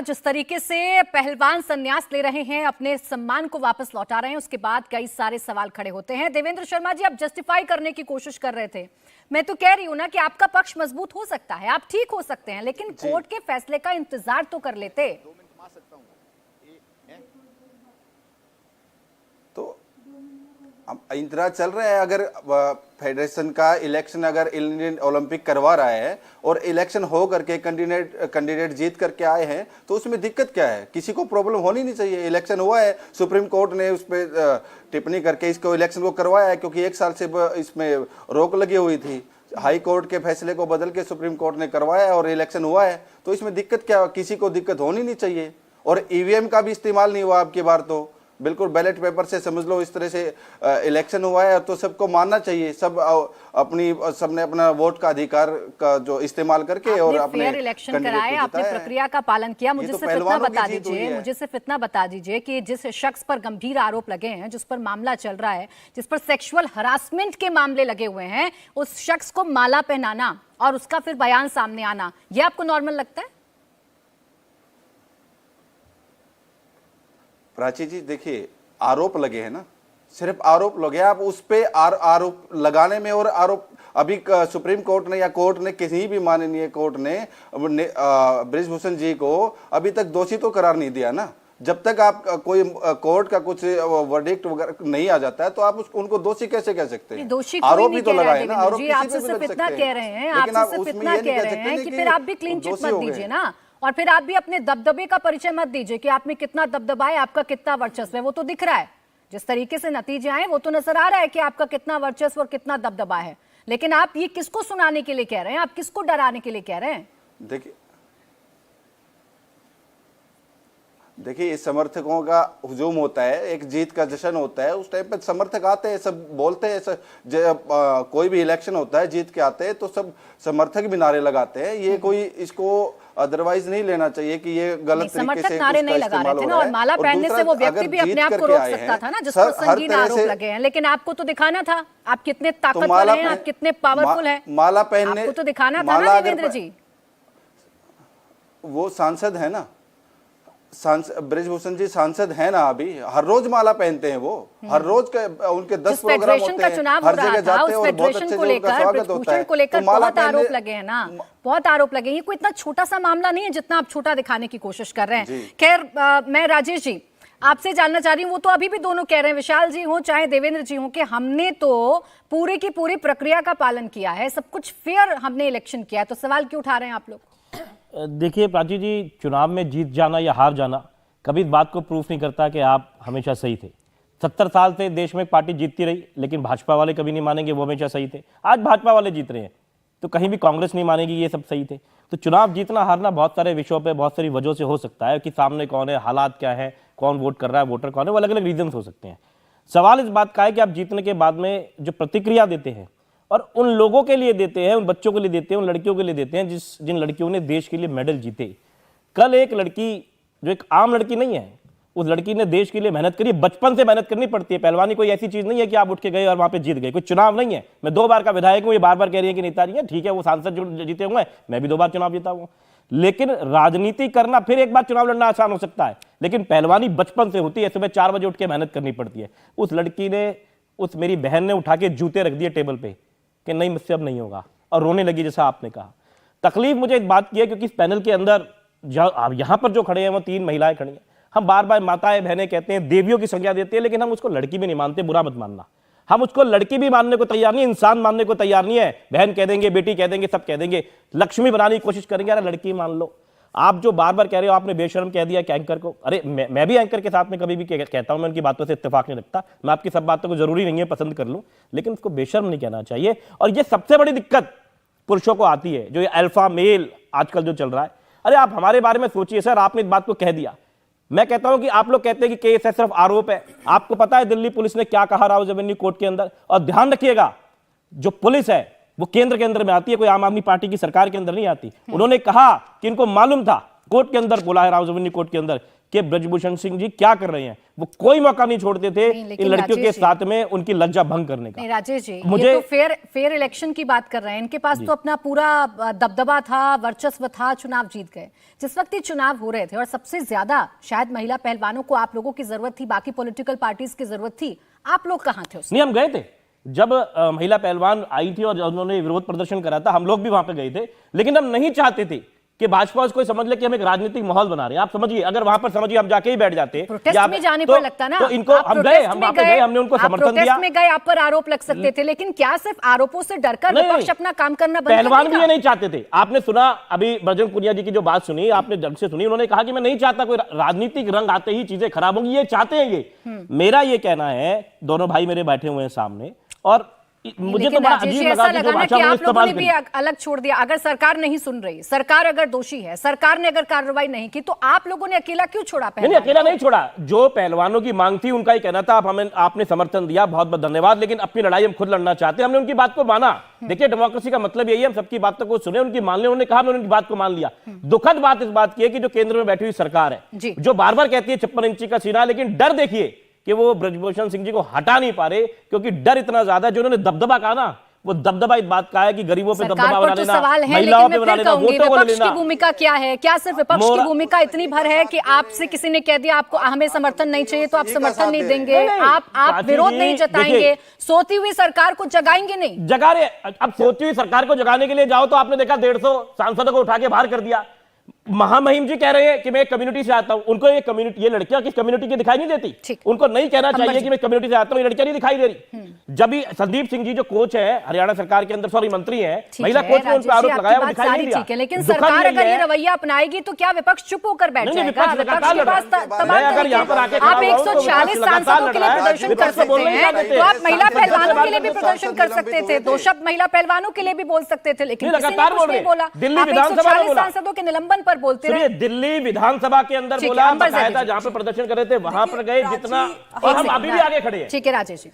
जिस तरीके से पहलवान संन्यास ले रहे हैं, अपने सम्मान को वापस लौटा रहे हैं, उसके बाद कई सारे सवाल खड़े होते हैं। देवेंद्र शर्मा जी, आप जस्टिफाई करने की कोशिश कर रहे थे। मैं तो कह रही हूं ना कि आपका पक्ष मजबूत हो सकता है, आप ठीक हो सकते हैं, लेकिन कोर्ट के फैसले का इंतजार तो कर लेते। तो इंतजार चल रहा है। अगर फेडरेशन का इलेक्शन अगर इंडियन ओलंपिक करवा रहा है और इलेक्शन हो करके कैंडिडेट जीत करके आए हैं, तो उसमें दिक्कत क्या है? किसी को प्रॉब्लम होनी नहीं चाहिए। इलेक्शन हुआ है, सुप्रीम कोर्ट ने उस पर टिप्पणी करके इसको इलेक्शन को करवाया है, क्योंकि 1 साल से इसमें रोक लगी हुई थी। हाई कोर्ट के फैसले को बदल के सुप्रीम कोर्ट ने करवाया है और इलेक्शन हुआ है, तो इसमें दिक्कत क्या? किसी को दिक्कत होनी नहीं चाहिए। और ईवीएम का भी इस्तेमाल नहीं हुआ आपकी बार, तो बिल्कुल बैलेट पेपर से समझ लो। इस तरह से इलेक्शन हुआ है, तो सबको मानना चाहिए। सबने अपना वोट का अधिकार का जो इस्तेमाल करके और अपने फेयर इलेक्शन कराए, आपने प्रक्रिया का पालन किया। मुझे सिर्फ इतना बता दीजिए कि जिस शख्स पर गंभीर आरोप लगे हैं, जिस पर मामला चल रहा है, जिस पर सेक्सुअल हरासमेंट के मामले लगे हुए हैं, उस शख्स को माला पहनाना और उसका फिर बयान सामने आना, यह आपको नॉर्मल लगता है? प्राची जी, देखिए, आरोप लगे हैं ना, सिर्फ आरोप लगे। आप उस पे आरोप लगाने में, और आरोप अभी सुप्रीम कोर्ट ने या कोर्ट ने, किसी भी माननीय कोर्ट ने बृजभूषण जी को अभी तक दोषी तो करार नहीं दिया ना। जब तक आप कोई कोर्ट का कुछ वर्डिक्ट वगैरह नहीं आ जाता है, तो आप उनको दोषी कैसे कह सकते हैं? आरोप भी तो लगाए ना। आरोप आपसे सिर्फ इतना कह रहे हैं, आपसे सिर्फ इतना कह रहे हैं कि फिर आप भी क्लीन चिट मत दीजिए ना, और फिर आप भी अपने दबदबे का परिचय मत दीजिए कि आप में कितना दबदबा है, आपका कितना वर्चस्व है। वो तो दिख रहा है, जिस तरीके से नतीजे आए वो तो नजर आ रहा है कि आपका कितना वर्चस्व और कितना दबदबा है। लेकिन आप ये किसको सुनाने के लिए कह रहे हैं? आप किसको डराने के लिए कह रहे हैं? देखिए, इस समर्थकों का हुजूम होता है, एक जीत का जश्न होता है, उस टाइम पे समर्थक आते हैं, सब बोलते हैं। कोई भी इलेक्शन होता है, जीत के आते हैं तो सब समर्थक भी नारे लगाते हैं। ये कोई इसको अदरवाइज नहीं लेना चाहिए कि ये गलत तरीके से नारे नहीं लगा रहे थे ना। और माला पहनने से वो व्यक्ति भी अपने आप को रोक सकता था ना, जिस पर संगीन आरोप लगे हैं। लेकिन आपको तो दिखाना था आप कितने ताकतवर हैं, आप कितने पावरफुल हैं। माला पहनने आपको तो दिखाना था ना देवेंद्र जी। वो सांसद है ना, बृजभूषण जी सांसद है ना, अभी हर रोज माला पहनते हैं। वो हर रोज उनके 10 प्रोग्राम होते हैं, हर जगह जाते हैं और बहुत अच्छे से उनका स्वागत होता है। तो बहुत आरोप लगे हैं ना, बहुत आरोप लगे। ये कोई इतना छोटा सा मामला नहीं है जितना आप छोटा दिखाने की कोशिश कर रहे हैं। खैर, मैं राजेश जी आपसे जानना चाह रही हूँ, वो तो अभी भी दोनों कह रहे हैं, विशाल जी हो चाहे देवेंद्र जी हो, कि हमने तो पूरी की पूरी प्रक्रिया का पालन किया है, सब कुछ फेयर हमने इलेक्शन किया है, तो सवाल क्यों उठा रहे हैं आप लोग? देखिए प्राची जी, चुनाव में जीत जाना या हार जाना कभी इस बात को प्रूफ नहीं करता कि आप हमेशा सही थे। 70 साल से देश में पार्टी जीतती रही, लेकिन भाजपा वाले कभी नहीं मानेंगे वो हमेशा सही थे। आज भाजपा वाले जीत रहे हैं, तो कहीं भी कांग्रेस नहीं मानेगी ये सब सही थे। तो चुनाव जीतना हारना बहुत सारे विषयों पे, बहुत सारी वजहों से हो सकता है कि सामने कौन है, हालात क्या है, कौन वोट कर रहा है, वोटर कौन है, वो अलग अलग रीजन हो सकते हैं। सवाल इस बात का है कि आप जीतने के बाद में जो प्रतिक्रिया देते हैं, और उन लोगों के लिए देते हैं, उन बच्चों के लिए देते हैं, उन लड़कियों के लिए देते हैं जिन लड़कियों ने देश के लिए मेडल जीते। कल एक लड़की जो एक आम लड़की नहीं है, उस लड़की ने देश के लिए मेहनत करी, बचपन से मेहनत करनी पड़ती है। पहलवानी कोई ऐसी चीज नहीं है कि आप उठ के गए और वहां पे जीत गए, कोई चुनाव नहीं है। मैं 2 बार का विधायक हूं, ये बार बार कह रही है कि नेताजी है, ठीक है वो सांसद जो जीते हुए हैं, मैं भी 2 बार चुनाव जीता हूं। लेकिन राजनीति करना, फिर एक बार चुनाव लड़ना आसान हो सकता है, लेकिन पहलवानी बचपन से होती है, सुबह 4 बजे उठ के मेहनत करनी पड़ती है। उस लड़की ने, उस मेरी बहन ने उठा के जूते रख दिए टेबल पे कि नहीं मुझसे अब नहीं होगा, और रोने लगी, जैसा आपने कहा। तकलीफ मुझे इस बात की है क्योंकि इस पैनल के अंदर यहां पर जो खड़े हैं वो 3 महिलाएं खड़ी हैं। हम बार बार माताएं बहनें कहते हैं, देवियों की संज्ञा देते हैं, लेकिन हम उसको लड़की भी नहीं मानते, बुरा मत मानना। हम उसको लड़की भी मानने को तैयार नहीं, इंसान मानने को तैयार नहीं है। बहन कह देंगे, बेटी कह देंगे, सब कह देंगे, लक्ष्मी बनाने की कोशिश करेंगे, अरे लड़की मान लो। आप जो बार बार कह रहे हो, आपने बेशर्म कह दिया कि एंकर को, अरे मैं भी एंकर के साथ में कभी भी कहता हूं, मैं उनकी बातों से इत्तेफाक नहीं रखता, मैं आपकी सब बातों को जरूरी नहीं है पसंद कर लूं, लेकिन उसको बेशर्म नहीं कहना चाहिए। और ये सबसे बड़ी दिक्कत पुरुषों को आती है, जो ये अल्फा मेल आजकल जो चल रहा है। अरे आप हमारे बारे में सोचिए सर, आपने इस बात को कह दिया। मैं कहता हूं कि आप लोग कहते हैं कि केस है, सिर्फ आरोप है। आपको पता है दिल्ली पुलिस ने क्या कहा राउज एवेन्यू कोर्ट के अंदर? और ध्यान रखिएगा, जो पुलिस है वो केंद्र के अंदर में आती है, कोई आम आदमी पार्टी की सरकार के अंदर नहीं आती। उन्होंने कहा कि इनको मालूम था कोर्ट के अंदर बोला है, रावजमनी कोर्ट के अंदर, कि ब्रजभूषण सिंह जी क्या कर रहे हैं, वो कोई मौका नहीं छोड़ते थे इन लड़कियों के साथ में उनकी लज्जा भंग करने का। नहीं राजेश जी, मुझे ये तो फेयर इलेक्शन की बात कर रहे हैं। इनके पास तो अपना पूरा दबदबा था, वर्चस्व था, चुनाव जीत गए। जिस वक्त ये चुनाव हो रहे थे और सबसे ज्यादा शायद महिला पहलवानों को आप लोगों की जरूरत थी, बाकी पॉलिटिकल पार्टीज की जरूरत थी, आप लोग कहां थे उसमें? नहीं, हम गए थे जब महिला पहलवान आई थी और उन्होंने विरोध प्रदर्शन करा था, हम लोग भी वहां पे गए थे, लेकिन हम नहीं चाहते थे कि भाजपा उसको समझ ले कि हम एक राजनीतिक माहौल बना रहे हैं। आप समझिए, अगर वहां पर समझिए हम जाके ही बैठ जाते प्रोटेस्ट में जाने पर लगता ना, तो इनको हम गए, हम वहां पे गए, हमने उनको समर्थन दिया। में गए, आप पर आरोप लग सकते थे, लेकिन क्या सिर्फ आरोपों से डरकर विपक्ष अपना काम करना बंद पहलवान कर भी ये नहीं चाहते थे। आपने सुना अभी बजरंग पुनिया जी की जो बात सुनी, आपने जब से सुनी, उन्होंने कहा कि मैं नहीं चाहता कोई राजनीतिक रंग आते ही चीजें खराब होंगी, ये चाहते हैं ये। मेरा ये कहना है, दोनों भाई मेरे बैठे हुए हैं सामने, और मुझे तो बड़ा अजीब लगा कि जो भाषा उन्होंने इस्तेमाल भी अलग छोड़ दिया। अगर सरकार नहीं सुन रही, सरकार अगर दोषी है, सरकार ने अगर कार्रवाई नहीं की, तो आप लोगों ने अकेला क्यों छोड़ा? नहीं, अकेला नहीं छोड़ा। जो पहलवानों की मांग थी उनका ही कहना था, आपने समर्थन दिया, बहुत बहुत धन्यवाद, लेकिन अपनी लड़ाई हम खुद लड़ना चाहते हैं। हमने उनकी बात को माना। देखिए, डेमोक्रेसी का मतलब यही है, हम सबकी बातों को सुने, उनकी मान ले। उन्होंने कहा, हमने उनकी बात को मान लिया। दुखद बात इस बात की है कि जो केंद्र में बैठी हुई सरकार है, जो बार बार कहती है 56 इंची का सीना, लेकिन डर देखिए कि वो ब्रजभूषण सिंह जी को हटा नहीं पा रहे, क्योंकि डर इतना ज्यादा है। जो उन्होंने दबदबा कहा ना, वो दबदबा इस बात का है कि गरीबों पे दबदबा बना लेना, महिलाओं पे बना लेना, वोटों को ले लेना। विपक्ष की भूमिका क्या है? क्या सिर्फ विपक्ष की भूमिका इतनी भर है कि आपसे किसी ने कह दिया आपको हमें समर्थन नहीं चाहिए तो आप समर्थन नहीं देंगे, आप विरोध नहीं जताएंगे, सोती हुई सरकार को जगाएंगे नहीं? जगा रहे। अब सोती हुई सरकार को जगाने के लिए जाओ तो आपने देखा 150 सांसदों को उठा के बाहर कर दिया। महामहिम जी कह रहे हैं कि मैं एक कम्युनिटी से आता हूं। उनको ये कम्युनिटी, ये लड़कियां किस कम्युनिटी की दिखाई नहीं देती? उनको नहीं कहना चाहिए कि मैं कम्युनिटी से आता हूं, ये लड़कियां नहीं दिखाई दे रही। जब भी संदीप सिंह जी जो कोच है हरियाणा सरकार के अंदर, सॉरी मंत्री हैं, महिला कोच ने उन पर आरोप लगाया, वो दिखाई नहीं दिया। ठीक है, लेकिन सरकार अगर ये रवैया अपनाएगी तो क्या विपक्ष चुप होकर बैठ जाएगा? आप 146 सांसदों के लिए प्रदर्शन कर सकते हैं, तो आप महिला पहलवानों के लिए भी प्रदर्शन कर सकते थे, 2 शब्द महिला पहलवानों के लिए भी बोल सकते थे, लेकिन किसी ने कुछ नहीं बोला। दिल्ली विधानसभा में बोला, सांसदों के निलंबन पर बोलते रहे। दिल्ली विधानसभा के अंदर बोला, बकायदा जहां पर प्रदर्शन कर रहे थे वहां पर गए, जितना, और हम अभी भी आगे खड़े हैं। ठीक है राजेश जी।